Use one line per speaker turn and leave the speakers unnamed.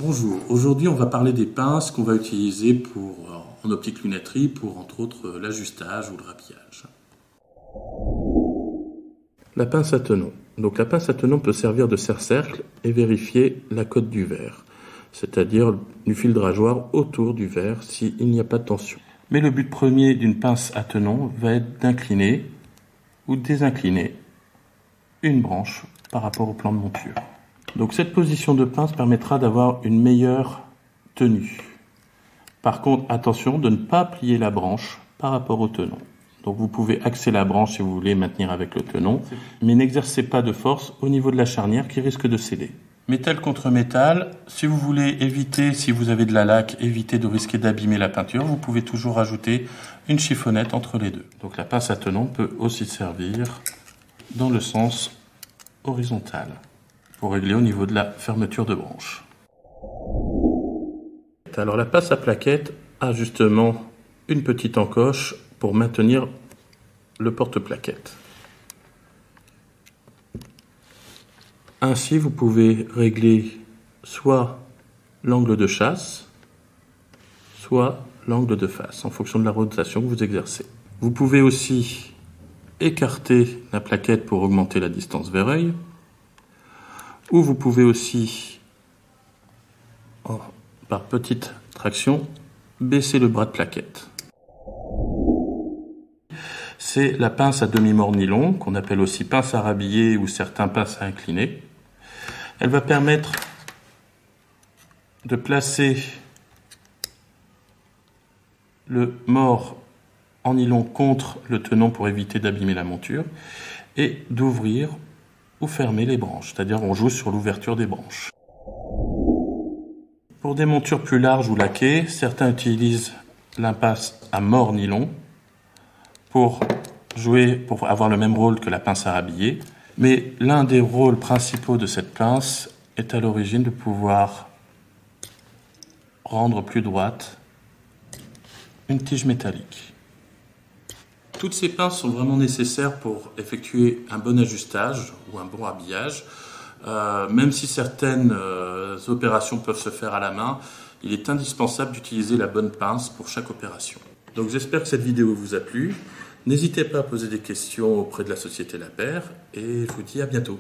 Bonjour, aujourd'hui on va parler des pinces qu'on va utiliser en optique lunetterie pour entre autres l'ajustage ou le rhabillage. La pince à tenon. Donc la pince à tenon peut servir de serre-cercle et vérifier la cote du verre, c'est-à-dire du fil de rasoir autour du verre s'il n'y a pas de tension. Mais le but premier d'une pince à tenon va être d'incliner ou de désincliner une branche par rapport au plan de monture. Donc cette position de pince permettra d'avoir une meilleure tenue. Par contre, attention de ne pas plier la branche par rapport au tenon. Donc vous pouvez axer la branche si vous voulez maintenir avec le tenon, mais n'exercez pas de force au niveau de la charnière qui risque de céder. Métal contre métal, si vous voulez éviter, si vous avez de la laque, éviter de risquer d'abîmer la peinture, vous pouvez toujours rajouter une chiffonnette entre les deux. Donc la pince à tenon peut aussi servir dans le sens horizontal pour régler au niveau de la fermeture de branche. Alors la pince à plaquette a justement une petite encoche pour maintenir le porte-plaquette. Ainsi vous pouvez régler soit l'angle de chasse, soit l'angle de face en fonction de la rotation que vous exercez. Vous pouvez aussi écarter la plaquette pour augmenter la distance vers œil, ou vous pouvez aussi, par petite traction, baisser le bras de plaquette. C'est la pince à demi-mornilon, qu'on appelle aussi pince à rhabiller ou certains pinces à incliner. Elle va permettre de placer le mord en nylon contre le tenon pour éviter d'abîmer la monture et d'ouvrir ou fermer les branches, c'est-à-dire on joue sur l'ouverture des branches. Pour des montures plus larges ou laquées, certains utilisent l'impasse à mord nylon pour avoir le même rôle que la pince à rhabiller, mais l'un des rôles principaux de cette pince est à l'origine de pouvoir rendre plus droite une tige métallique. Toutes ces pinces sont vraiment nécessaires pour effectuer un bon ajustage ou un bon habillage. Même si certaines opérations peuvent se faire à la main, il est indispensable d'utiliser la bonne pince pour chaque opération. Donc j'espère que cette vidéo vous a plu. N'hésitez pas à poser des questions auprès de la société La Paire et je vous dis à bientôt.